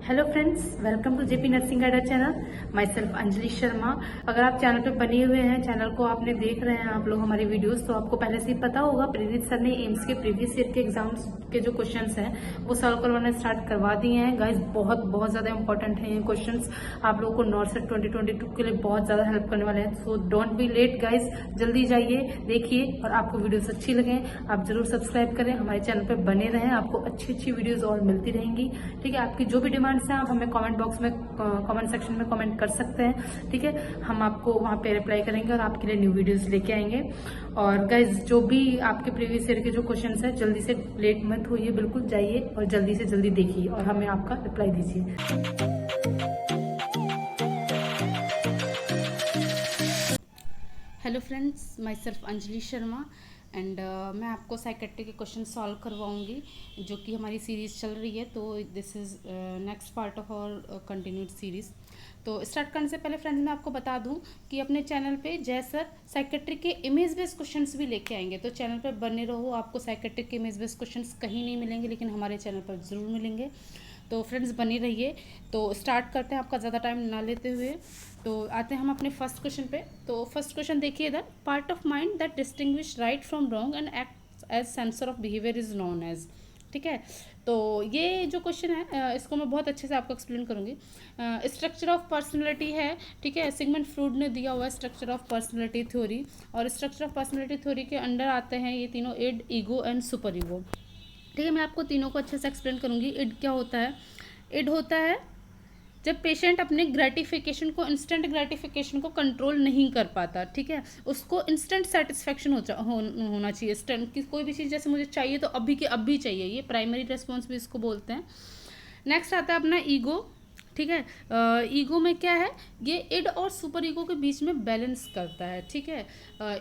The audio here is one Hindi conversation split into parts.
Hello friends, welcome to JP nursing guider channel. Myself Anjali Sharma. अगर आप चैनल पे बने हुए हैं, चैनल को आपने देख रहे हैं आप लोग हमारी वीडियोस, तो आपको पहले से ही पता होगा प्रेरित सर ने एम्स के प्रीवियस ईयर के एग्जाम्स के जो क्वेश्चंस हैं वो सॉल्व करवाना स्टार्ट करवा दिए हैं। गाइज बहुत बहुत ज्यादा इंपॉर्टेंट है ये क्वेश्चंस, आप लोगों को नॉर्सेट 2022 के लिए बहुत ज्यादा हेल्प करने वाले हैं। So don't be late guys, जल्दी जाइए, देखिए, और आपको वीडियोस अच्छी लगे आप जरूर सब्सक्राइब करें, हमारे चैनल पर बने रहें, आपको अच्छी अच्छी वीडियोज और मिलती रहेंगी। ठीक है, आपकी जो भी डिमांड से आप हमें कमेंट बॉक्स में, कमेंट सेक्शन में कमेंट कर सकते हैं। ठीक है, हम आपको वहां पे रिप्लाई करेंगे और आपके लिए न्यू वीडियोस लेके आएंगे। और गाइज जो भी आपके प्रीवियस ईयर के जो क्वेश्चंस है, जल्दी से लेट मत होइए, बिल्कुल जाइए और जल्दी से जल्दी देखिए और हमें आपका रिप्लाई दीजिए। Hello friends, my self Anjali Sharma and मैं आपको साइकेट्री के क्वेश्चन सॉल्व करवाऊंगी जो कि हमारी सीरीज़ चल रही है। तो this is next part of our continued series. तो स्टार्ट करने से पहले फ्रेंड्स मैं आपको बता दूं कि अपने चैनल पे जय सर साइकेट्री के इमेज बेस्ड क्वेश्चंस भी लेके आएंगे, तो चैनल पर बने रहो। आपको साइकेट्री के इमेज बेस्ड क्वेश्चंस कहीं नहीं मिलेंगे, लेकिन हमारे चैनल पर ज़रूर मिलेंगे। तो फ्रेंड्स बनी रहिए। तो स्टार्ट करते हैं आपका ज़्यादा टाइम ना लेते हुए। तो आते हैं हम अपने फर्स्ट क्वेश्चन पे। तो फर्स्ट क्वेश्चन देखिए इधर, part of mind that distinguish right from wrong and act as censor of behaviour is known as. ठीक है, तो ये जो क्वेश्चन है इसको मैं बहुत अच्छे से आपको एक्सप्लेन करूंगी। स्ट्रक्चर ऑफ पर्सनैलिटी है, ठीक है, सिगमंड फ्रूड ने दिया हुआ है स्ट्रक्चर ऑफ पर्सनैलिटी थ्योरी, और स्ट्रक्चर ऑफ पर्सनैलिटी थ्योरी के अंडर आते हैं ये तीनों, id, ego and super ego. ठीक है, मैं आपको तीनों को अच्छे से एक्सप्लेन करूंगी। इड क्या होता है? इड होता है जब पेशेंट अपने ग्रेटिफिकेशन को, इंस्टेंट ग्रेटिफिकेशन को कंट्रोल नहीं कर पाता। ठीक है, उसको इंस्टेंट सेटिस्फेक्शन होना चाहिए। इंस्टेंट की कोई भी चीज़ जैसे मुझे चाहिए तो अभी के अभी चाहिए, ये प्राइमरी रेस्पॉन्स भी इसको बोलते हैं। नेक्स्ट आता है अपना ईगो। ठीक है, ईगो में क्या है, ये इड और सुपर ईगो के बीच में बैलेंस करता है। ठीक है,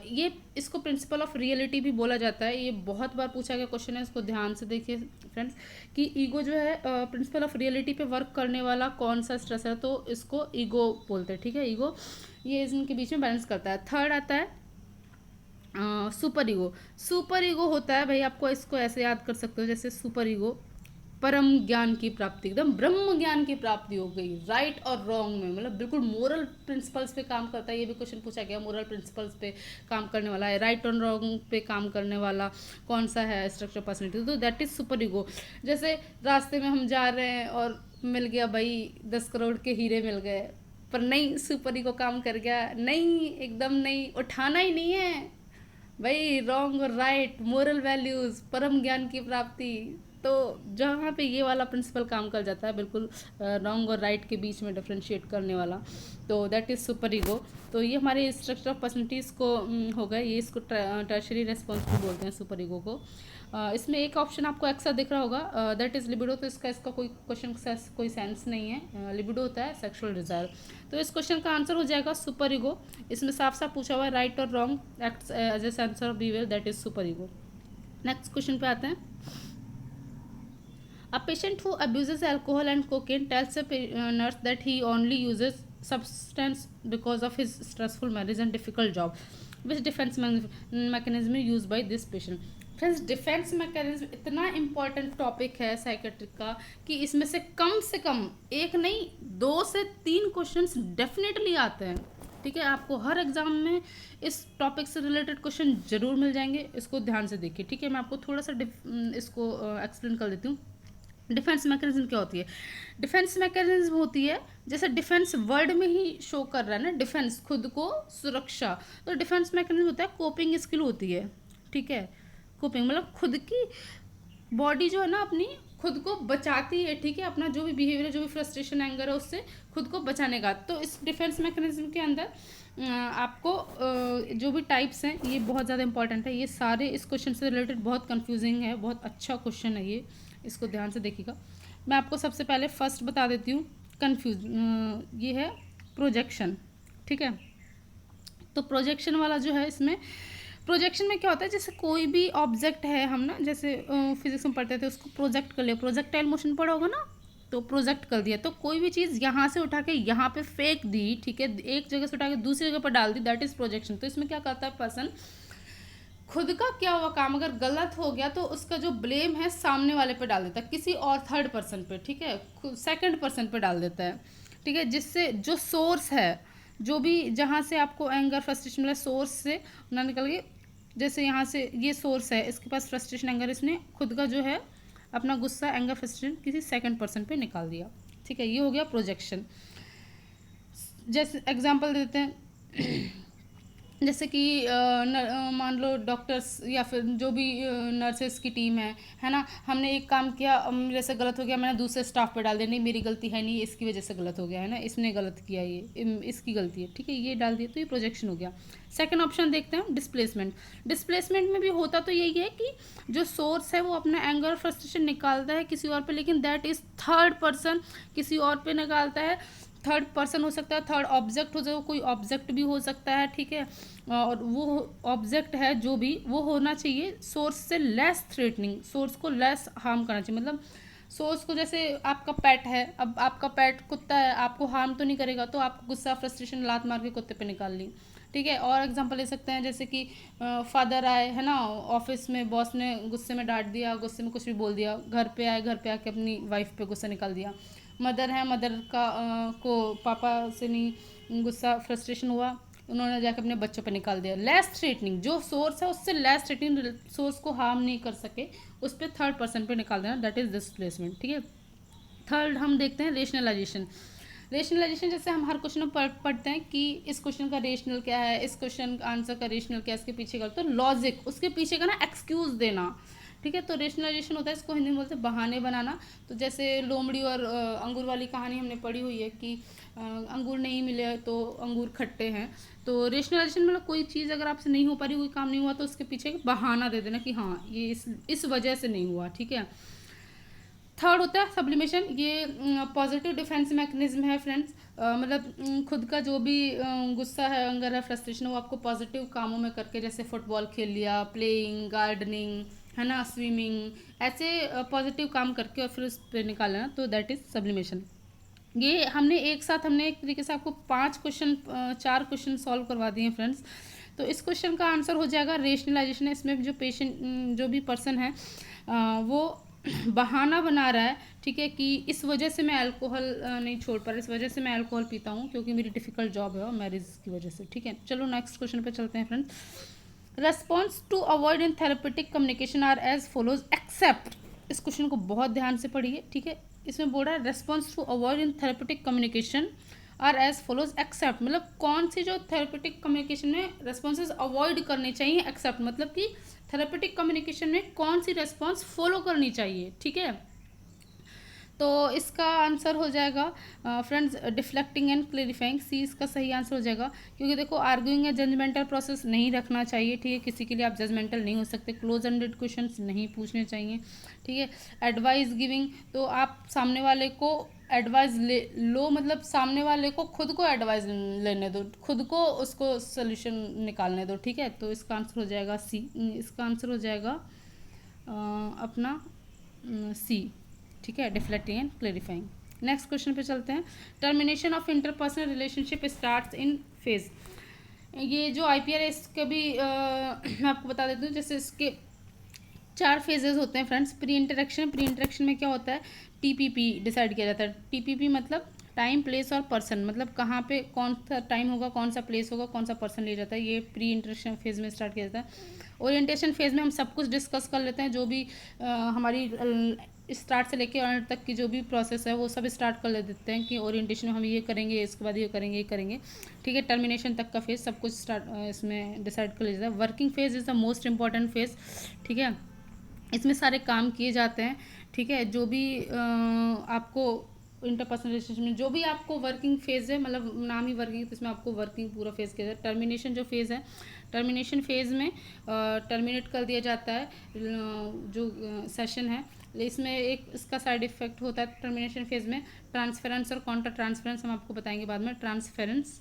ये इसको प्रिंसिपल ऑफ रियलिटी भी बोला जाता है। ये बहुत बार पूछा गया क्वेश्चन है, इसको ध्यान से देखिए फ्रेंड्स कि ईगो जो है प्रिंसिपल ऑफ रियलिटी पे वर्क करने वाला कौन सा स्ट्रेस है, तो इसको ईगो बोलते हैं। ठीक है, ईगो ये इनके बीच में बैलेंस करता है। थर्ड आता है सुपर ईगो। सुपर ईगो होता है, भाई आपको इसको ऐसे याद कर सकते हो जैसे सुपर ईगो परम ज्ञान की प्राप्ति, एकदम ब्रह्म ज्ञान की प्राप्ति हो गई, राइट और रॉन्ग में, मतलब बिल्कुल मोरल प्रिंसिपल्स पे काम करता है। ये भी क्वेश्चन पूछा गया, मोरल प्रिंसिपल्स पे काम करने वाला है, राइट और रॉन्ग पे काम करने वाला कौन सा है स्ट्रक्चर पर्सनैलिटी, तो दैट इज सुपर ईगो। जैसे रास्ते में हम जा रहे हैं और मिल गया भाई 10 करोड़ के हीरे मिल गए, पर नहीं, सुपर ईगो काम कर गया, नहीं एकदम नहीं, उठाना ही नहीं है भाई, रॉन्ग और राइट, मोरल वैल्यूज, परम ज्ञान की प्राप्ति। तो जहाँ पे ये वाला प्रिंसिपल काम कर जाता है, बिल्कुल रॉन्ग और राइट के बीच में डिफ्रेंशिएट करने वाला, तो दैट इज सुपर ईगो। तो ये हमारे स्ट्रक्चर ऑफ पर्सनैलिटीज को हो गए, ये इसको टर्शरी रेस्पॉन्स भी बोलते हैं सुपर ईगो को। इसमें एक ऑप्शन आपको एक्स्ट्रा दिख रहा होगा, दैट इज लिबिडो। तो इसका कोई क्वेश्चन कोई सेंस नहीं है। लिबिडो होता है सेक्सुअल डिजायर। तो इस क्वेश्चन का आंसर हो जाएगा सुपर ईगो। इसमें साफ साफ पूछा हुआ है राइट और wrong acts as a censor of behaviour, that is super ego. Next question पे आते हैं। A patient who abuses alcohol and cocaine tells a nurse that he only uses substance because of his stressful marriage and difficult job. Which defense mechanism is used by this patient? Friends, defence mechanism इतना इम्पॉर्टेंट टॉपिक है साइकेट्रिक का कि इसमें से कम एक नहीं 2 से 3 क्वेश्चंस डेफिनेटली आते हैं। ठीक है, आपको हर एग्जाम में इस टॉपिक से रिलेटेड क्वेश्चन जरूर मिल जाएंगे, इसको ध्यान से देखिए। ठीक है, मैं आपको थोड़ा सा इसको एक्सप्लेन कर देती हूँ। डिफेंस मैकेनिज्म क्या होती है? डिफेंस मैकेनिज्म होती है, जैसे डिफेंस वर्ड में ही शो कर रहा है ना, डिफेंस खुद को सुरक्षा, तो डिफेंस मैकेनिज्म होता है कोपिंग स्किल होती है। ठीक है, कोपिंग मतलब खुद की बॉडी जो है ना अपनी खुद को बचाती है। ठीक है, अपना जो भी बिहेवियर है, जो भी फ्रस्ट्रेशन, एंगर है, उससे खुद को बचाने का। तो इस डिफेंस मैकेनिज्म के अंदर आपको जो भी टाइप्स हैं ये बहुत ज़्यादा इंपॉर्टेंट है। ये सारे इस क्वेश्चन से रिलेटेड बहुत कंफ्यूजिंग है, बहुत अच्छा क्वेश्चन है ये, इसको ध्यान से देखिएगा। मैं आपको सबसे पहले फर्स्ट बता देती हूँ, ये है प्रोजेक्शन। ठीक है, तो प्रोजेक्शन वाला जो है, इसमें प्रोजेक्शन में क्या होता है, जैसे कोई भी ऑब्जेक्ट है, हम ना जैसे फिजिक्स में पढ़ते थे, उसको प्रोजेक्ट कर लिया, प्रोजेक्टाइल मोशन पढ़ा होगा ना, तो प्रोजेक्ट कर दिया, तो कोई भी चीज़ यहाँ से उठा के यहाँ पे फेंक दी। ठीक है, एक जगह से उठा के दूसरी जगह पर डाल दी, दैट इज प्रोजेक्शन। तो इसमें क्या करता है पर्सन, खुद का क्या हुआ काम अगर गलत हो गया तो उसका जो ब्लेम है सामने वाले पे डाल देता है, किसी और थर्ड पर्सन पे, ठीक है, सेकंड पर्सन पे डाल देता है, ठीक है, जिससे जो सोर्स है, जो भी जहाँ से आपको एंगर फ्रस्ट्रेशन मिला सोर्स से ना निकल के, जैसे यहाँ से ये सोर्स है, इसके पास फ्रस्ट्रेशन एंगर, इसने खुद का जो है अपना गुस्सा एंगर फ्रस्ट्रेशन किसी सेकंड पर्सन पे निकाल दिया, ठीक है, ये हो गया प्रोजेक्शन। जैसे एग्जांपल देते हैं जैसे कि मान लो डॉक्टर्स या फिर जो भी नर्सेस की टीम है ना, हमने एक काम किया, मेरे से गलत हो गया, मैंने दूसरे स्टाफ पे डाल दिया, नहीं मेरी गलती है नहीं, इसकी वजह से गलत हो गया है ना, इसने गलत किया, ये इसकी गलती है, ठीक है, ये डाल दिया, तो ये प्रोजेक्शन हो गया। सेकंड ऑप्शन देखते हैं डिस्प्लेसमेंट। डिस्प्लेसमेंट में भी होता तो यही है कि जो सोर्स है वो अपना एंगर फ्रस्ट्रेशन निकालता है किसी और पे, लेकिन दैट इज थर्ड पर्सन किसी और पे निकालता है, थर्ड पर्सन हो सकता है, थर्ड ऑब्जेक्ट हो सकता है, कोई ऑब्जेक्ट भी हो सकता है, ठीक है, और वो ऑब्जेक्ट है जो भी वो होना चाहिए सोर्स से लेस थ्रेटनिंग, सोर्स को लेस हार्म करना चाहिए, मतलब सोर्स को, जैसे आपका पेट है, अब आपका पेट कुत्ता है, आपको हार्म तो नहीं करेगा, तो आप गुस्सा फ्रस्ट्रेशन लात मार के कुत्ते पे निकाल ली, ठीक है। और एग्जांपल ले सकते हैं जैसे कि फादर आए है ना, ऑफिस में बॉस ने गुस्से में डांट दिया, गुस्से में कुछ भी बोल दिया, घर पे आए, घर पे आके अपनी वाइफ पे गुस्सा निकाल दिया, मदर है, मदर का को पापा से नहीं गुस्सा फ्रस्ट्रेशन हुआ, उन्होंने जाकर अपने बच्चों पे निकाल दिया, लेस थ्रेटनिंग, जो सोर्स है उससे लेस थ्रेटनिंग, सोर्स को हार्म नहीं कर सके उस पर थर्ड पर्सन पे निकाल देना, दैट इज डिस्प्लेसमेंट, ठीक है। थर्ड हम देखते हैं रेशनलाइजेशन। रेशनलाइजेशन जैसे हम हर क्वेश्चन में पढ़ते हैं कि इस क्वेश्चन का रेशनल क्या है, इस क्वेश्चन का आंसर का रेशनल क्या है, इसके पीछे का तो लॉजिक, उसके पीछे का ना एक्सक्यूज देना, ठीक है, तो रेशनलाइजेशन होता है, इसको हिंदी में बोलते हैं बहाने बनाना। तो जैसे लोमड़ी और अंगूर वाली कहानी हमने पढ़ी हुई है कि अंगूर नहीं मिले तो अंगूर खट्टे हैं, तो रेशनलाइजेशन मतलब कोई चीज़ अगर आपसे नहीं हो पा रही, कोई काम नहीं हुआ, तो उसके पीछे एक बहाना दे देना कि हाँ ये इस वजह से नहीं हुआ, ठीक है। थर्ड होता है सब्लिमेशन, ये पॉजिटिव डिफेंस मैकेनिज्म है फ्रेंड्स, मतलब खुद का जो भी गुस्सा है, अंगर है, फ्रस्ट्रेशन है, वो आपको पॉजिटिव कामों में करके, जैसे फुटबॉल खेल लिया, प्लेइंग, गार्डनिंग है ना, स्विमिंग, ऐसे पॉजिटिव काम करके और फिर उस पर निकाल लेना, तो दैट इज सब्लिमेशन। ये हमने एक तरीके से आपको 4 क्वेश्चन सॉल्व करवा दिए हैं फ्रेंड्स। तो इस क्वेश्चन का आंसर हो जाएगा रेशनलाइजेशन। इसमें जो पेशेंट जो भी पर्सन है वो बहाना बना रहा है, ठीक है, कि इस वजह से मैं अल्कोहल नहीं छोड़ पा रहा, इस वजह से मैं अल्कोहल पीता हूँ क्योंकि मेरी डिफ़िकल्ट जॉब है और मैरिज की वजह से, ठीक है। चलो नेक्स्ट क्वेश्चन पे चलते हैं friends. Response to avoid in therapeutic communication are as follows except. इस क्वेश्चन को बहुत ध्यान से पढ़िए, ठीक है। इसमें बोल रहा है response to avoid in therapeutic communication are as follows except, मतलब कौन सी जो थेरेपेटिक कम्युनिकेशन में रेस्पॉन्सेज अवॉइड करनी चाहिए, एक्सेप्ट मतलब कि थेरेपेटिक कम्युनिकेशन में कौन सी रेस्पॉन्स फॉलो करनी चाहिए, ठीक है। तो इसका आंसर हो जाएगा फ्रेंड्स डिफ्लेक्टिंग एंड क्लेरिफाइंग, सी इसका सही आंसर हो जाएगा, क्योंकि देखो आर्ग्यूइंग या जजमेंटल प्रोसेस नहीं रखना चाहिए, ठीक है, किसी के लिए आप जजमेंटल नहीं हो सकते, क्लोज एंडेड क्वेश्चंस नहीं पूछने चाहिए, ठीक है। एडवाइस गिविंग, तो आप सामने वाले को एडवाइस लो, मतलब सामने वाले को खुद को एडवाइस लेने दो, खुद को उसको सोल्यूशन निकालने दो, ठीक है। तो इसका आंसर हो जाएगा सी, इसका आंसर हो जाएगा अपना सी, ठीक है, deflecting and clarifying. Next question पे चलते हैं। Termination of interpersonal relationship starts in phase. ये जो IPR है इसके भी मैं आपको बता देती हूँ, जैसे इसके 4 फेजेस होते हैं फ्रेंड्स। प्री इंटरेक्शन में क्या होता है, TPP डिसाइड किया जाता है। TPP मतलब टाइम, प्लेस और पर्सन, मतलब कहाँ पे कौन सा टाइम होगा, कौन सा प्लेस होगा, कौन सा पर्सन लिया जाता है, ये प्री इंटरेक्शन फेज में स्टार्ट किया जाता है। ओरिएंटेशन फेज में हम सब कुछ डिस्कस कर लेते हैं, जो भी हमारी स्टार्ट से लेके एंड तक की जो भी प्रोसेस है वो सब स्टार्ट कर ले देते हैं कि ओरिएंटेशन में हम ये करेंगे, इसके बाद ये करेंगे, ये करेंगे, ठीक है। टर्मिनेशन तक का फेज सब कुछ स्टार्ट इसमें डिसाइड कर लिया जाता है। Working phase is the most important phase, ठीक है, इसमें सारे काम किए जाते हैं, ठीक है। जो भी आपको इंटरपर्सनल रिलेशनशिप में जो भी आपको वर्किंग फेज है, मतलब नाम ही वर्किंग, तो इसमें आपको वर्किंग पूरा फेज किया जाता है। टर्मिनेशन जो फेज है, टर्मिनेशन फेज में टर्मिनेट कर दिया जाता है जो सेशन है। इसमें एक इसका साइड इफेक्ट होता है टर्मिनेशन फेज में, ट्रांसफेरेंस और काउंटर ट्रांसफेरेंस, हम आपको बताएंगे बाद में। ट्रांसफेरेंस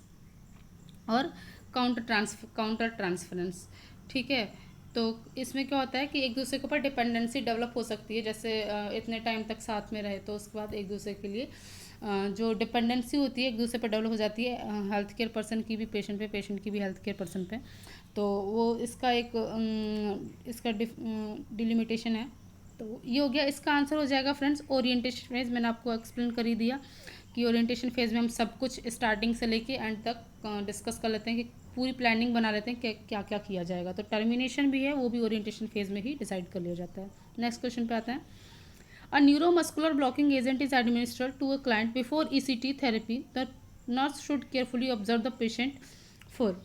और काउंटर ट्रांसफरेंस, ठीक है। तो इसमें क्या होता है कि एक दूसरे के ऊपर डिपेंडेंसी डेवलप हो सकती है, जैसे इतने टाइम तक साथ में रहे तो उसके बाद एक दूसरे के लिए जो डिपेंडेंसी होती है एक दूसरे पर डेवलप हो जाती है, हेल्थ केयर पर्सन की भी पेशेंट पे, पेशेंट की भी हेल्थ केयर पर्सन पे। तो वो इसका एक इसका डिलिमिटेशन है। तो ये हो गया। इसका आंसर हो जाएगा फ्रेंड्स ओरिएंटेशन फेज। मैंने आपको एक्सप्लेन कर ही दिया कि ओरिएंटेशन फेज में हम सब कुछ स्टार्टिंग से लेके एंड तक डिस्कस कर लेते हैं, कि पूरी प्लानिंग बना लेते हैं कि क्या क्या किया जाएगा। तो टर्मिनेशन भी है वो भी ओरिएंटेशन फेज में ही डिसाइड कर लिया जाता है। नेक्स्ट क्वेश्चन पे आते हैं। A neuromuscular blocking agent is administered to a client before ECT therapy. The nurse should carefully observe the patient for.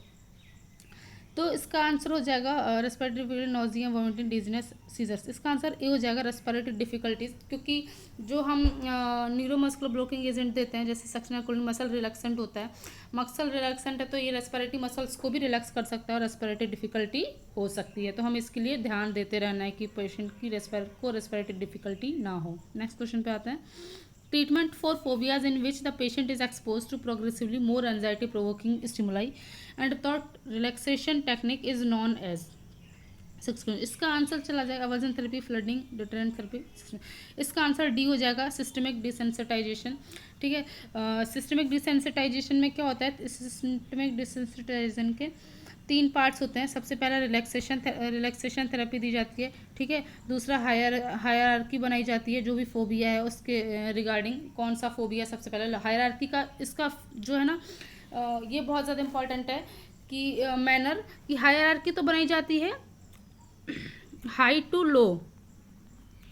तो इसका आंसर हो जाएगा respiratory nausea vomiting dizziness seizures. इसका आंसर ए हो जाएगा रेस्पिरेटरी डिफिकल्टीज, क्योंकि जो हम न्यूरोमस्कुलर ब्लॉकिंग एजेंट देते हैं जैसे सक्शनल कूलिंग मसल रिलैक्सेंट होता है, मसल रिलैक्सेंट है तो ये रेस्पिरेटरी मसल्स को भी रिलैक्स कर सकता है और रेस्पिरेटरी डिफिकल्टी हो सकती है। तो हम इसके लिए ध्यान देते रहना है कि पेशेंट की रेस्पिरेटरी डिफिकल्टी ना हो। नेक्स्ट क्वेश्चन पे आते हैं। Treatment for phobias in which the patient is exposed to progressively more anxiety provoking stimuli and thought relaxation technique is known as। इसका आंसर चला जाएगा aversion therapy, flooding, deterrent therapy. इसका आंसर डी हो जाएगा सिस्टमिक डिसेंसिटाइजेशन। ठीक है, सिस्टमिक डिसेंसिटाइजेशन में क्या होता है, सिस्टमिक डिसेंसिटाइजेशन के 3 पार्ट्स होते हैं। सबसे पहला रिलैक्सेशन थेरेपी दी जाती है। ठीक है, दूसरा हायरार्की बनाई जाती है जो भी फोबिया है उसके रिगार्डिंग, कौन सा फोबिया सबसे पहले हायरार्की का इसका जो है ना ये बहुत ज़्यादा इंपॉर्टेंट है कि मैनर की हायरार्की तो बनाई जाती है हाई टू लो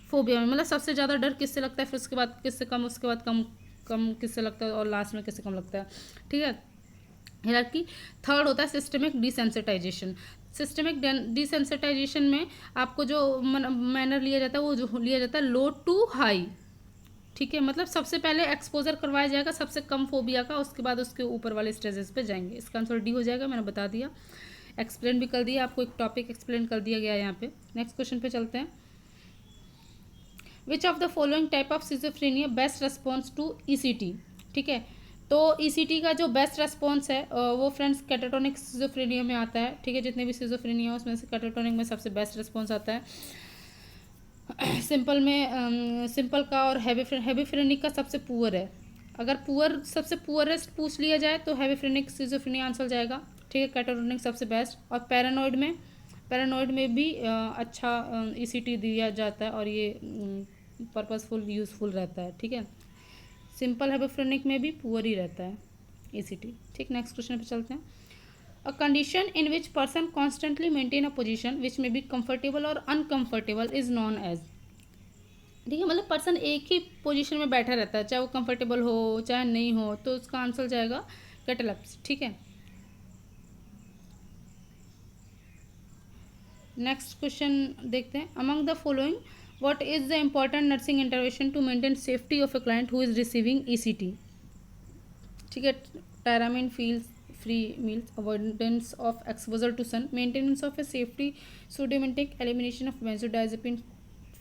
फोबिया में, मतलब सबसे ज़्यादा डर किससे लगता है, फिर उसके बाद किससे कम, उसके बाद कम कम किससे लगता है और लास्ट में किससे कम लगता है। ठीक है, हायरार्की। थर्ड होता है सिस्टमिक डिसेंसिटाइजेशन। सिस्टमिक डिसेंसिटाइजेशन में आपको जो मैनर लिया जाता है वो जो लिया जाता है लो टू हाई। ठीक है, मतलब सबसे पहले एक्सपोजर करवाया जाएगा सबसे कम फोबिया का, उसके बाद उसके ऊपर वाले स्टेजेस पे जाएंगे। इसका आंसर डी हो जाएगा, मैंने बता दिया, एक्सप्लेन भी कर दिया आपको, एक टॉपिक एक्सप्लेन कर दिया गया है यहाँ पे। नेक्स्ट क्वेश्चन पे चलते हैं। Which of the following type of schizophrenia best response to ECT. ठीक है, तो ईसीटी का जो बेस्ट रेस्पॉन्स है वो फ्रेंड्स कैटाटोनिक सिजोफ्रेनिया में आता है। ठीक है, जितने भी सिजोफ्रेनिया है उसमें से कैटाटोनिक में सबसे बेस्ट रेस्पॉन्स आता है। सिंपल में सिंपल का और हैवीफ्रेनिक का सबसे पुअर है। अगर पुअर सबसे पुअरेस्ट पूछ लिया जाए तो हैवीफ्रेनिक सिजोफ्रेनिया आंसर जाएगा। ठीक है, कैटाटोनिक सबसे बेस्ट। और पैरानॉइड में भी अच्छा ईसीटी दिया जाता है और ये पर्पसफुल यूज़फुल रहता है। ठीक है, सिंपल हैबोफ्रेनिक में भी पुअर ही रहता है ईसीटी। ठीक, नेक्स्ट क्वेश्चन पे चलते हैं। A condition in which person constantly maintain a position which में बी कंफर्टेबल और अनकंफर्टेबल इज नॉन एज। ठीक है, मतलब पर्सन एक ही पोजीशन में बैठा रहता है, चाहे वो कंफर्टेबल हो चाहे नहीं हो, तो उसका आंसर जाएगा कैटालेप्सी। ठीक है, नेक्स्ट क्वेश्चन देखते हैं। Among the following what is the important nursing intervention to maintain safety of a client who is receiving ECT। ठीक है, tyramine feels free meals, avoidance of exposure to sun, maintenance of a safety sodium intake, elimination of benzodiazepine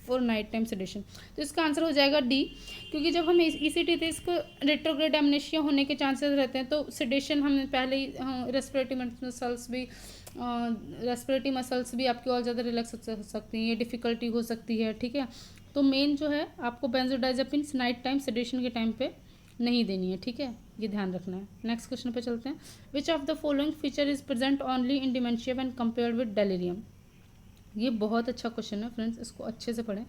for night time sedation. तो इसका आंसर हो जाएगा डी, क्योंकि जब हम ईसीटी थे इसको रेट्रोग्रेड एमनेशिया होने के चांसेस रहते हैं। तो सेडेशन हमने पहले ही रेस्पिरेटरी मसल्स भी आपकी और ज़्यादा रिलैक्स हो सकती हैं, ये डिफ़िकल्टी हो सकती है। ठीक है, तो मेन जो है आपको बेंजोडाइजेपिन नाइट टाइम सेडेशन के टाइम पे नहीं देनी है। ठीक है, ये ध्यान रखना है। नेक्स्ट क्वेश्चन पे चलते हैं। Which of the following feature is present only in dementia when compared with delirium. ये बहुत अच्छा क्वेश्चन है फ्रेंड्स, इसको अच्छे से पढ़ें।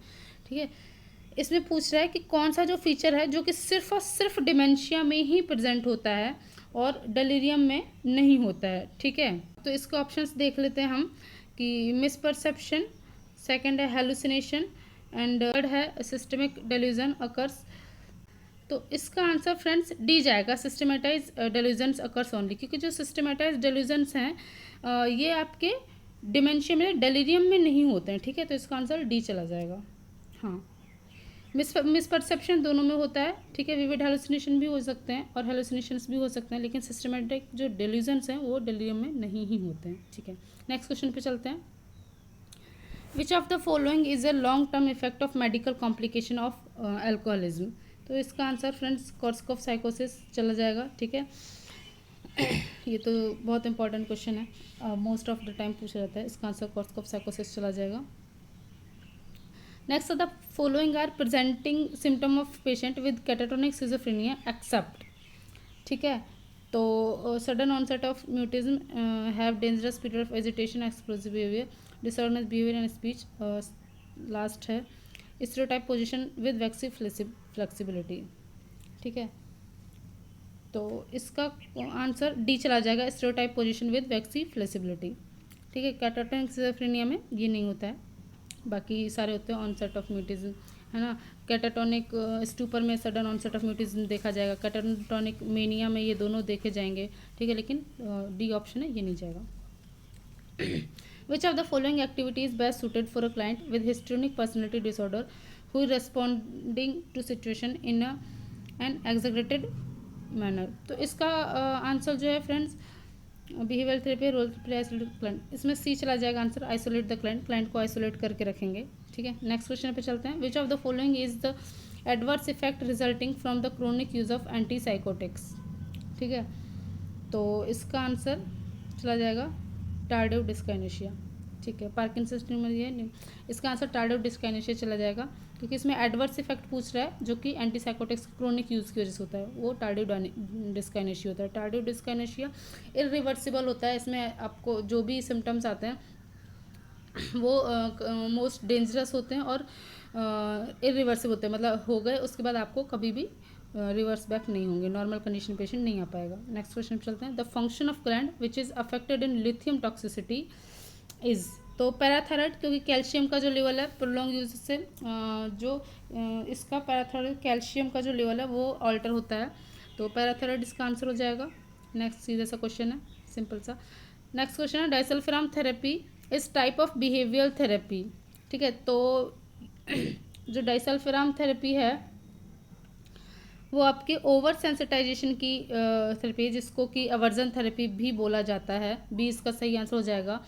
ठीक है, इसमें पूछ रहा है कि कौन सा जो फीचर है जो कि सिर्फ और सिर्फ डिमेंशिया में ही प्रेजेंट होता है और डेलीरियम में नहीं होता है। ठीक है, तो इसके ऑप्शंस देख लेते हैं हम कि मिसपरसेप्शन, सेकंड है हेलुसिनेशन एंड थर्ड है सिस्टमिक डेल्यूजन अकर्स। तो इसका आंसर फ्रेंड्स डी जाएगा, सिस्टमेटाइज डेल्यूजन्स अकर्स ओनली, क्योंकि जो सिस्टमेटाइज डेल्यूजन्स हैं ये आपके डिमेंशिया में डेलीरियम में नहीं होते हैं। ठीक है, तो इसका आंसर डी चला जाएगा। हाँ, मिसपरसेप्शन दोनों में होता है। ठीक है, विविड हेलुसिनेशन भी हो सकते हैं और हेलुसिनेशंस भी हो सकते हैं, लेकिन सिस्टमेटिक जो डेल्यूजन्स हैं वो डेलीरियम में नहीं ही होते हैं। ठीक है, नेक्स्ट क्वेश्चन पे चलते हैं। Which of the following is a long term effect of medical complication of alcoholism. तो इसका आंसर फ्रेंड्स कोर्स ऑफ साइकोसिस चला जाएगा। ठीक है, ये तो बहुत इंपॉर्टेंट क्वेश्चन है, मोस्ट ऑफ द टाइम पूछा जाता है। इसका आंसर कोर्स ऑफ साइकोसिस चला जाएगा। Next the following are presenting symptom of patient with catatonic schizophrenia except. ठीक है, तो sudden onset of mutism have dangerous period of agitation, explosive behaviour, disorganize behaviour and speech. Last है stereotype position with waxy flexibility. ठीक है, तो इसका आंसर डी चला जाएगा, stereotype position with waxy flexibility. ठीक है, कैटाटोनिक सिजोफ्रेनिया में ये नहीं होता है, बाकी सारे होते हैं ऑनसेट ऑफ म्यूटिज्म, है ना। कैटाटोनिक स्टूपर में सडन ऑनसेट ऑफ म्यूटिज्म देखा जाएगा, कैटाटोनिक मेनिया में ये दोनों देखे जाएंगे। ठीक है, लेकिन डी ऑप्शन है, ये नहीं जाएगा। Which of the following activity is best suited for a client with histrionic personality disorder who is responding to situation in an exaggerated manner? तो इसका आंसर जो है friends, behaviour therapy, role play, isolate client, इसमें सी चला जाएगा answer, isolate the client, client को आइसोलेट करके रखेंगे। ठीक है, नेक्स्ट क्वेश्चन पे चलते हैं। Which of the following is the adverse effect resulting from the chronic use of antipsychotics? ठीक है, तो इसका आंसर चला जाएगा टार्डिव डिस्काइनेशिया। ठीक है, पार्किंसंस ट्यूमर ये नहीं, इसका आंसर टार्डिव डिस्काइनेशिया चला जाएगा, क्योंकि इसमें एडवर्स इफेक्ट पूछ रहा है जो कि एंटीसाइकोटिक्स क्रोनिक यूज़ की वजह से होता है, वो टार्डिव डिस्काइनेशिया होता है। टार्डिव डिस्काइनेशिया इरिवर्सिबल होता है, इसमें आपको जो भी सिम्टम्स आते हैं वो मोस्ट डेंजरस होते हैं और इरिवर्सिबल होते हैं, मतलब हो गए उसके बाद आपको कभी भी रिवर्स बैक नहीं होंगे, नॉर्मल कंडीशन पेशेंट नहीं आ पाएगा। नेक्स्ट क्वेश्चन चलते हैं। The function of gland which is affected in lithium toxicity is, तो पैराथायराइड, क्योंकि कैल्शियम का जो लेवल है प्रोलॉन्ग यूज से जो इसका पैराथायराइड कैल्शियम का जो लेवल है वो ऑल्टर होता है, तो पैराथायराइड इसका आंसर हो जाएगा। नेक्स्ट सीधा सा क्वेश्चन है, सिंपल सा। नेक्स्ट क्वेश्चन है, डाइसल्फाम थेरेपी इस टाइप ऑफ बिहेवियर थेरेपी। ठीक है, तो जो डाइसल्फाम थेरेपी है वो आपके ओवर सेंसिटाइजेशन की थेरेपी है, जिसको कि अवर्जन थेरेपी भी बोला जाता है। बी इसका सही आंसर हो जाएगा।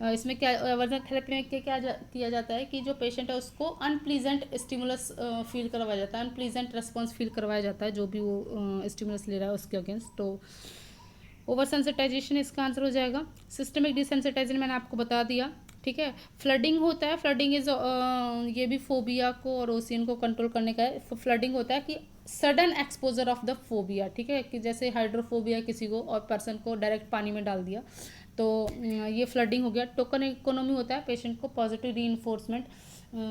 इसमें क्या अवर्जन थेरेपी में किया जाता है कि जो पेशेंट है उसको अनप्लीजेंट स्टिमुलस फील करवाया जाता है, अनप्लीजेंट रिस्पॉन्स फील करवाया जाता है जो भी वो स्टिमुलस ले रहा है उसके अगेंस्ट। तो ओवर सेंसिटाइजेशन इसका आंसर हो जाएगा। सिस्टमिक डिसेंसिटाइजेशन मैंने आपको बता दिया। ठीक है, फ्लडिंग होता है, फ्लडिंग इज ये भी फोबिया को और ओसियन को कंट्रोल करने का है। फ्लडिंग होता है कि sudden exposure of the phobia. ठीक है, कि जैसे हाइड्रोफोबिया किसी को और पर्सन को डायरेक्ट पानी में डाल दिया, तो ये फ्लडिंग हो गया। टोकन इकोनॉमी होता है पेशेंट को पॉजिटिव रीइंफोर्समेंट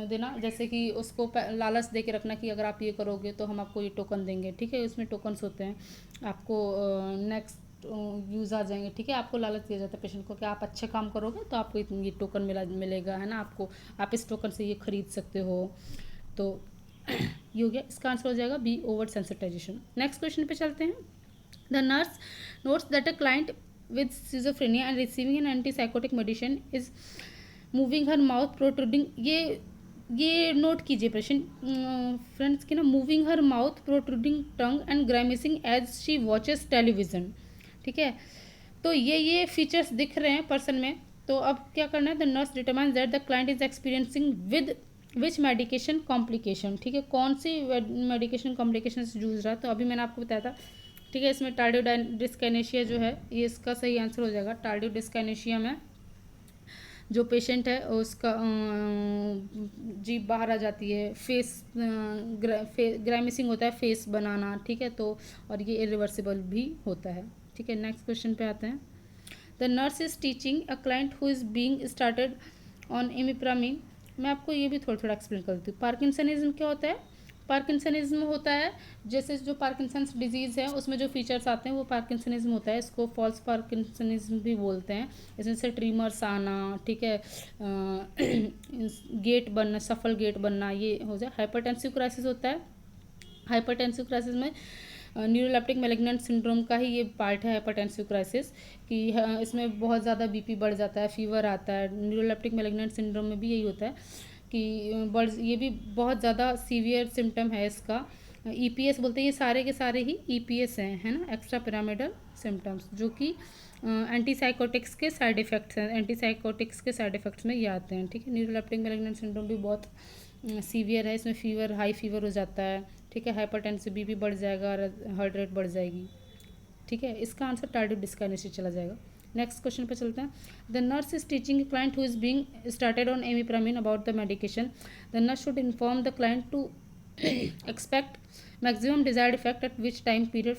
देना, जैसे कि उसको लालच दे के रखना कि अगर आप ये करोगे तो हम आपको ये टोकन देंगे। ठीक है, इसमें टोकन्स होते हैं, आपको नेक्स्ट यूज़ आ जाएंगे। ठीक है, आपको लालच दिया जाता है पेशेंट को कि आप अच्छे काम करोगे तो आपको ये टोकन मिलेगा, है ना, आपको आप इस टोकन से ये खरीद सकते हो। तो ये हो गया, इसका आंसर हो जाएगा B, over sensitization. Next question पे चलते हैं। The nurse notes that a client with schizophrenia and receiving an antipsychotic medicine is moving her mouth protruding, ये नोट कीजिए पेशेंट फ्रेंड्स की ना, moving her mouth protruding tongue and grimacing as she watches television. ठीक है, तो ये फीचर्स दिख रहे हैं पर्सन में, तो अब क्या करना है, the nurse determine that the client is experiencing with which medication complication. ठीक है, कौन सी मेडिकेशन कॉम्प्लिकेशन से जूझ रहा है, तो अभी मैंने आपको बताया था। ठीक है, इसमें टार्डिव डिस्काइनेशिया जो है ये इसका सही आंसर हो जाएगा। टार्डिव डिस्काइनेशिया में जो पेशेंट है उसका जीभ बाहर आ जाती है, फेस ग्राइमिसिंग होता है, फेस बनाना। ठीक है, तो और ये इरिवर्सिबल भी होता है। ठीक है, नेक्स्ट क्वेश्चन पे आते हैं। The nurse is teaching a client who is being started on imipramine. मैं आपको ये भी थोड़ा थोड़ा एक्सप्लेन करती हूँ। पार्किंसनिज्म क्या होता है, पार्किंसनिज्म होता है जैसे जो पार्किंसंस डिजीज़ है उसमें जो फीचर्स आते हैं वो पार्किंसनिज्म होता है, इसको फॉल्स पार्किंसनिज्म भी बोलते हैं। इसमें से ट्रीमर्स आना, ठीक है, गेट बनना, सफल गेट बनना, ये हो जाए। हाइपरटेंसिव क्राइसिस होता है, हाइपरटेंसिव क्राइसिस में न्यूरोलेप्टिक मैलिग्नेंट सिंड्रोम का ही ये पार्ट है हाइपरटेंसिव क्राइसिस, कि इसमें बहुत ज़्यादा बीपी बढ़ जाता है, फीवर आता है। न्यूरोलेप्टिक मैलिग्नेंट सिंड्रोम में भी यही होता है कि ये भी बहुत ज़्यादा सीवियर सिम्टम है इसका। ईपीएस बोलते हैं, ये सारे के सारे ही ईपीएस हैं, है ना, एक्स्ट्रा पिरामिडल सिम्टम्स, जो कि एंटीसाइकोटिक्स के साइड इफ़ेक्ट्स हैं, एंटीसाइकोटिक्स के साइड इफ़ेक्ट्स में ये आते हैं। ठीक है, न्यूरोलेप्टिक मैलिग्नेंट सिंड्रोम भी बहुत सीवियर है, इसमें फीवर, हाई फीवर हो जाता है। ठीक है, हाइपरटेंसिव बीपी बढ़ जाएगा और हार्ट रेट बढ़ जाएगी। ठीक है, इसका आंसर टार्डिव डिस्काइनेसिस चला जाएगा। नेक्स्ट क्वेश्चन पे चलते हैं। The nurse is teaching a client who is being started on imipramine about the medication. The nurse should inform the client to expect maximum desired effect at which time period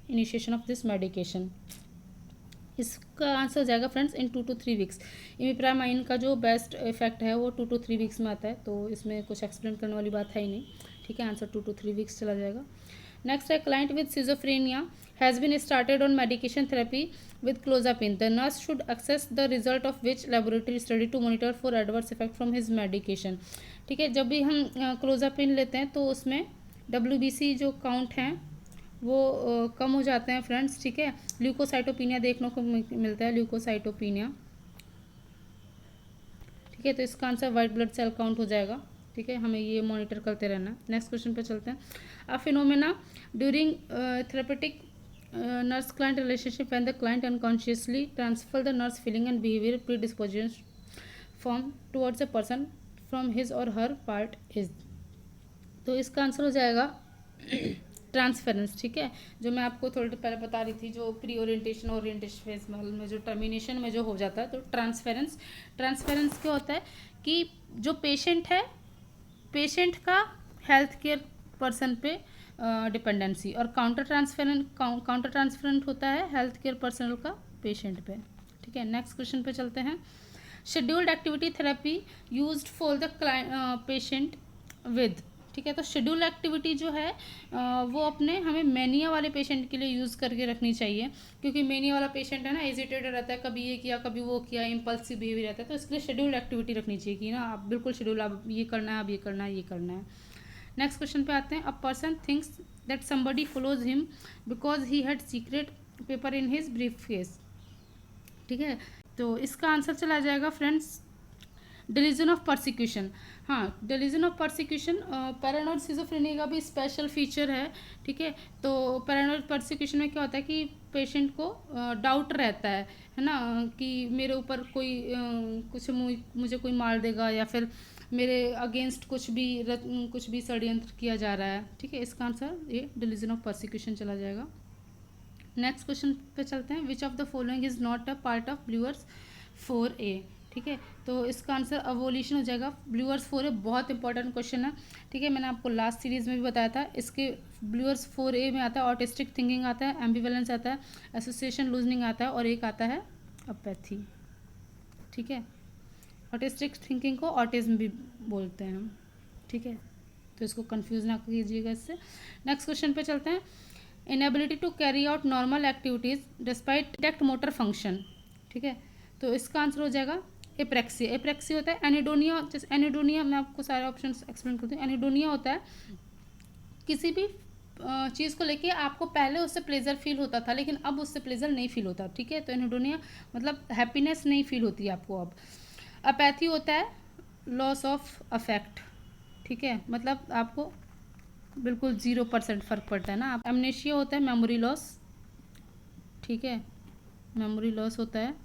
initiation of this medication? इसका आंसर हो जाएगा friends in 2 to 3 weeks. Imipramine का जो बेस्ट इफेक्ट है वो 2 to 3 वीक्स में आता है, तो इसमें कुछ एक्सप्लेन करने वाली बात है ही नहीं, ठीक है। आंसर 2 to 3 वीक्स चला जाएगा। नेक्स्ट है, client with schizophrenia has been started on medication therapy with clozapine, the nurse should access the result of which laboratory study to monitor for adverse effect from his medication, ठीक है। जब भी हम क्लोजापिन लेते हैं तो उसमें WBC जो काउंट हैं वो कम हो जाते हैं फ्रेंड्स, ठीक है। ल्यूकोसाइटोपिनिया देखने को मिलता है, ल्यूकोसाइटोपिनिया, ठीक है। तो इसका answer white blood cell count हो जाएगा, ठीक है। हमें ये मॉनिटर करते रहना है। नेक्स्ट क्वेश्चन पे चलते हैं। अ phenomena during therapeutic nurse client relationship when the client unconsciously transfer the nurse feeling and behaviour predisposition from towards a person from his और हर पार्ट इज, तो इसका आंसर हो जाएगा ट्रांसफेरेंस, ठीक है। जो मैं आपको थोड़ी देर पहले बता रही थी, जो प्री ओरिएंटेशन ओरिएंटेशन फेज में जो टर्मिनेशन में जो हो जाता है, तो ट्रांसफेरेंस क्या होता है कि जो पेशेंट है, पेशेंट का हेल्थ केयर पर्सन पे डिपेंडेंसी, और काउंटर ट्रांसफेरेंट होता है हेल्थ केयर पर्सनल का पेशेंट पे, ठीक है। नेक्स्ट क्वेश्चन पे चलते हैं। Scheduled activity therapy used for the patient with, ठीक है। तो शेड्यूल एक्टिविटी जो है वो अपने हमें मेनिया वाले पेशेंट के लिए यूज़ करके रखनी चाहिए, क्योंकि मेनिया वाला पेशेंट है ना, एजिटेटेड रहता है, कभी ये किया कभी वो किया, इम्पल्सिव बिहेवियर रहता है, तो इसके लिए शेड्यूल एक्टिविटी रखनी चाहिए कि ना आप बिल्कुल शेड्यूल, आप ये करना है, आप ये करना है, ये करना है। नेक्स्ट क्वेश्चन पे आते हैं। A person thinks that somebody follows him because he had secret paper in his brief case, ठीक है। तो इसका आंसर चला जाएगा फ्रेंड्स डिलीजन ऑफ परसिक्यूशन। हाँ, delusion of persecution paranoid schizophrenia का भी स्पेशल फीचर है, ठीक है। तो पैरानॉइड परसिक्यूशन में क्या होता है कि पेशेंट को डाउट रहता है ना, कि मेरे ऊपर कोई कुछ मुझे कोई मार देगा, या फिर मेरे अगेंस्ट कुछ भी षड्यंत्र किया जा रहा है, ठीक है। इसका आंसर ये डिलीजन ऑफ परसिक्यूशन चला जाएगा। नेक्स्ट क्वेश्चन पे चलते हैं। Which of the following is not a part of Bleuler's 4A, ठीक है। तो इसका आंसर अवोल्यूशन हो जाएगा। ब्लूअर्स 4A बहुत इंपॉर्टेंट क्वेश्चन है, ठीक है। मैंने आपको लास्ट सीरीज में भी बताया था। इसके ब्लूअर्स 4A में आता है ऑटिस्टिक थिंकिंग आता है, एम्बिवेलेंस आता है, एसोसिएशन लूजनिंग आता है, और एक आता है अपैथी, ठीक है। ऑटिस्टिक थिंकिंग को ऑटिज्म भी बोलते हैं हम, ठीक है। तो इसको कंफ्यूज ना कीजिएगा इससे। नेक्स्ट क्वेश्चन पे चलते हैं। Inability to carry out normal activities despite detect motor function, ठीक है। तो इसका आंसर हो जाएगा एप्रेक्सिया। एप्रेक्सिया होता है एनिडोनिया, जैसे एनिडोनिया, मैं आपको सारे ऑप्शन एक्सप्लेन करती हूँ। एनिडोनिया होता है किसी भी चीज़ को लेके आपको पहले उससे प्लेजर फील होता था, लेकिन अब उससे प्लेजर नहीं फील होता, ठीक है। तो एनिडोनिया मतलब हैप्पीनेस नहीं फील होती है आपको अब। अपैथी होता है लॉस ऑफ अफेक्ट, ठीक है, मतलब आपको बिल्कुल 0% फ़र्क पड़ता है ना। एमनेशिया होता है मेमोरी लॉस, ठीक है, मेमोरी लॉस होता है।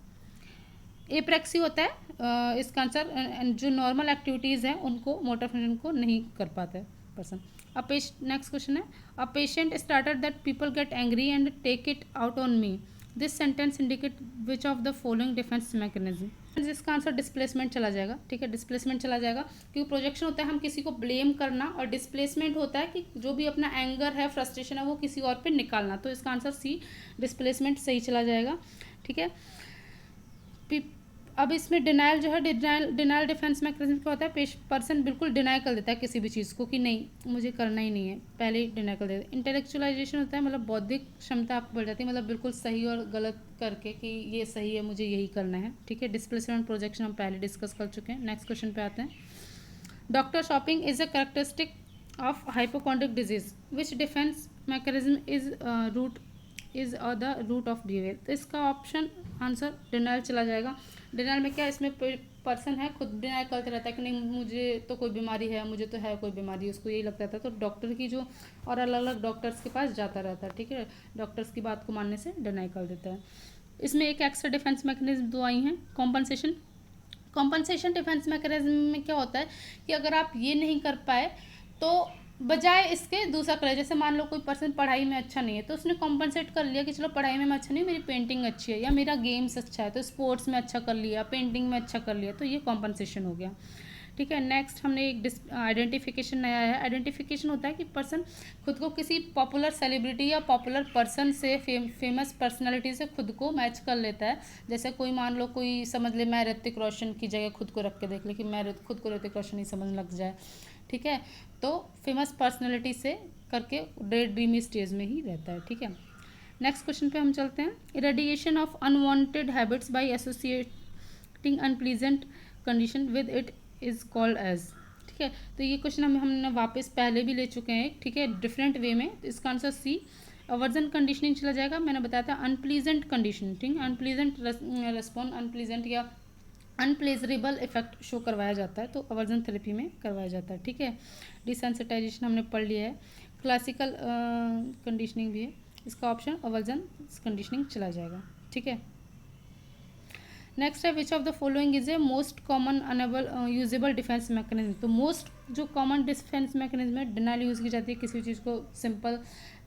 एप्रेक्सी होता है इसका आंसर जो नॉर्मल एक्टिविटीज़ हैं उनको, मोटर फंक्शन को नहीं कर पाता है पर्सन। नेक्स्ट क्वेश्चन है। A patient started that people get angry and take it out on me, this sentence indicate which of the following defence mechanism. इसका आंसर डिस्प्लेसमेंट चला जाएगा, ठीक है। डिस्प्लेसमेंट चला जाएगा क्योंकि प्रोजेक्शन होता है हम किसी को ब्लेम करना, और डिस्प्लेसमेंट होता है कि जो भी अपना एंगर है, फ्रस्ट्रेशन है, वो किसी और पे निकालना। तो इसका आंसर सी डिस्प्लेसमेंट सही चला जाएगा, ठीक है। अब इसमें डिनाइल जो है, डिनाइल डिफेंस मैकेनिज्म क्या होता है, पर्सन बिल्कुल डिनाई कर देता है किसी भी चीज़ को कि नहीं मुझे करना ही नहीं है, पहले ही डिनाई कर देता है। इंटेलेक्चुअलाइजेशन होता है मतलब बौद्धिक क्षमता आपको बढ़ जाती है, मतलब बिल्कुल सही और गलत करके कि ये सही है मुझे यही करना है, ठीक है। डिस्प्लेसमेंट प्रोजेक्शन हम पहले डिस्कस कर चुके हैं। नेक्स्ट क्वेश्चन पे आते हैं। Doctor shopping is a characteristic of hypochondriac disease, which defence mechanism is the root of behaviour. तो इसका ऑप्शन आंसर डिनाइल चला जाएगा। डिनाइल में क्या, इसमें पर्सन है खुद डिनाइल करते रहता है कि नहीं मुझे तो कोई बीमारी है, मुझे तो है कोई बीमारी, उसको यही लगता था। तो डॉक्टर की जो और अलग अलग डॉक्टर्स के पास जाता रहता है, ठीक है, डॉक्टर्स की बात को मानने से डिनाई कर देता है। इसमें एक एक्स्ट्रा डिफेंस मैकेनिज्म दो आई हैं, कॉम्पनसेशन डिफेंस मैकेनिज्म में क्या होता है कि अगर आप ये नहीं कर पाए तो बजाय इसके दूसरा करे। जैसे मान लो कोई पर्सन पढ़ाई में अच्छा नहीं है, तो उसने कॉम्पनसेट कर लिया कि चलो पढ़ाई में मैं अच्छा नहीं, मेरी पेंटिंग अच्छी है, या मेरा गेम्स अच्छा है तो स्पोर्ट्स में अच्छा कर लिया, पेंटिंग में अच्छा कर लिया, तो ये कॉम्पनसेशन हो गया, ठीक है। नेक्स्ट हमने एक आइडेंटिफिकेशन नया है। आइडेंटिफिकेशन होता है कि पर्सन खुद को किसी पॉपुलर सेलिब्रिटी या पॉपुलर पर्सन से, फेमस पर्सनालिटी से खुद को मैच कर लेता है। जैसे कोई मान लो, कोई समझ ले मैं ऋतिक रोशन की जगह खुद को रख के देख ले कि मैं खुद को ऋतिक रोशन ही समझ लग जाए, ठीक है। तो फेमस पर्सनैलिटी से करके डे ड्रीमी स्टेज में ही रहता है, ठीक है। नेक्स्ट क्वेश्चन पे हम चलते हैं। Irradiation of unwanted habits by associating unpleasant condition with it is called as, ठीक है। तो ये क्वेश्चन हमने वापस पहले भी ले चुके हैं, ठीक है, डिफरेंट वे में। तो इसका आंसर सी, अवर्जन कंडीशनिंग चला जाएगा। मैंने बताया था अनप्लीजेंट कंडीशन, ठीक है, अनप्लीजेंट रेस्पॉन्स, अनप्लीजेंट या अनप्लेजरेबल इफेक्ट शो करवाया जाता है, तो अवर्जन थेरेपी में करवाया जाता है, ठीक है। डिसेंसिटाइजेशन हमने पढ़ लिया है। क्लासिकल कंडीशनिंग भी है, इसका ऑप्शन अवर्जन कंडीशनिंग चला जाएगा, ठीक है। नेक्स्ट है which of the following is a most common unable usable defence mechanism. तो मोस्ट जो कॉमन डिफेंस मैकेनिज्म है, डिनाइल यूज़ की जाती है किसी चीज़ को सिंपल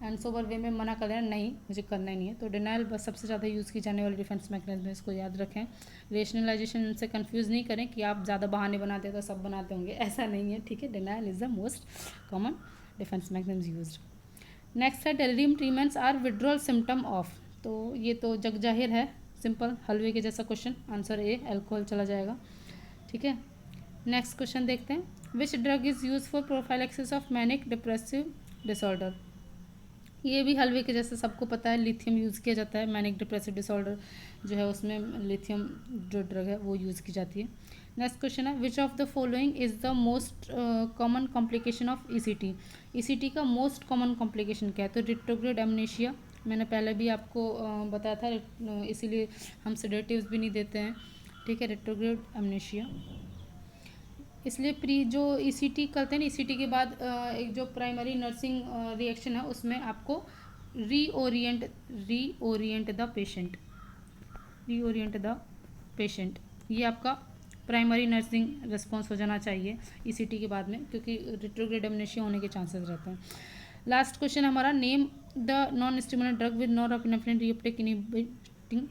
एंड सोबर वे में मना कर देना, नहीं मुझे करना ही नहीं है, तो डिनाइल बस सबसे ज़्यादा यूज़ की जाने वाली डिफेंस मैकेनिज्म है, इसको याद रखें। रेशनलाइजेशन इनसे कंफ्यूज नहीं करें कि आप ज़्यादा बहाने बनाते हैं तो सब बनाते होंगे, ऐसा नहीं है, ठीक है। Denial is the most common defence mechanism used. Next है delirium treatments are withdrawal symptom of. तो ये तो जग जाहिर है, सिंपल हलवे के जैसा क्वेश्चन, आंसर ए अल्कोहल चला जाएगा, ठीक है। नेक्स्ट क्वेश्चन देखते हैं। Which drug is use for prophylaxis of manic depressive disorder. ये भी हलवे के जैसे सबको पता है, लिथियम यूज़ किया जाता है। मैनिक डिप्रेसिव डिसऑर्डर जो है उसमें लिथियम जो ड्रग है वो यूज़ की जाती है। नेक्स्ट क्वेश्चन है which of the following is the most common complication of ECT. ECT का मोस्ट कॉमन कॉम्प्लिकेशन क्या है, तो रिट्रोग्रेड एमनेशिया, मैंने पहले भी आपको बताया था, इसीलिए हम सेडेटिव्स भी नहीं देते हैं, ठीक है। रिट्रोग्रेड एमनेशिया, इसलिए प्री जो ईसीटी करते हैं ना, ईसीटी के बाद एक जो प्राइमरी नर्सिंग रिएक्शन है उसमें आपको रीओरिएंट द पेशेंट, ये आपका प्राइमरी नर्सिंग रिस्पॉन्स हो जाना चाहिए ईसीटी के बाद में, क्योंकि रिट्रोग्रेड एमनेशिया होने के चांसेस रहते हैं। लास्ट क्वेश्चन हमारा, name the non stimulant drug with norepinephrine reuptake inhibiting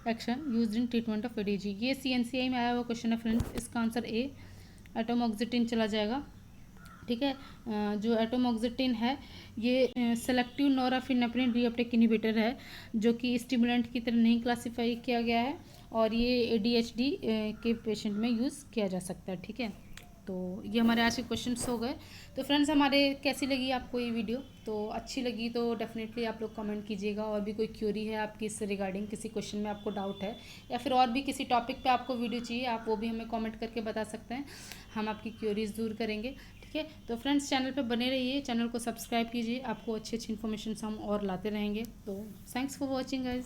action used in treatment of ADG. ये सीएनसीआई में आया हुआ क्वेश्चन है फ्रेंड्स, इसका आंसर ए एटोमॉक्सिटिन चला जाएगा, ठीक है। जो एटोमॉक्सिटिन है ये सेलेक्टिव नॉरएपिनेफ्रिन रीअपटेक इनहिबिटर है, जो कि स्टिमुलेंट की तरह नहीं क्लासीफाई किया गया है, और ये एडीएचडी के पेशेंट में यूज़ किया जा सकता है, ठीक है। तो ये हमारे आज के क्वेश्चंस हो गए। तो फ्रेंड्स हमारे कैसी लगी आपको ये वीडियो, तो अच्छी लगी तो डेफिनेटली आप लोग कमेंट कीजिएगा। और भी कोई क्यूरी है आपकी इससे रिगार्डिंग, किसी क्वेश्चन में आपको डाउट है, या फिर और भी किसी टॉपिक पे आपको वीडियो चाहिए, आप वो भी हमें कमेंट करके बता सकते हैं, हम आपकी क्यूरीज दूर करेंगे, ठीक है। तो फ्रेंड्स चैनल पर बने रहिए, चैनल को सब्सक्राइब कीजिए, आपको अच्छी अच्छी इन्फॉर्मेशन हम और लाते रहेंगे। तो थैंक्स फॉर वॉचिंग गाइज।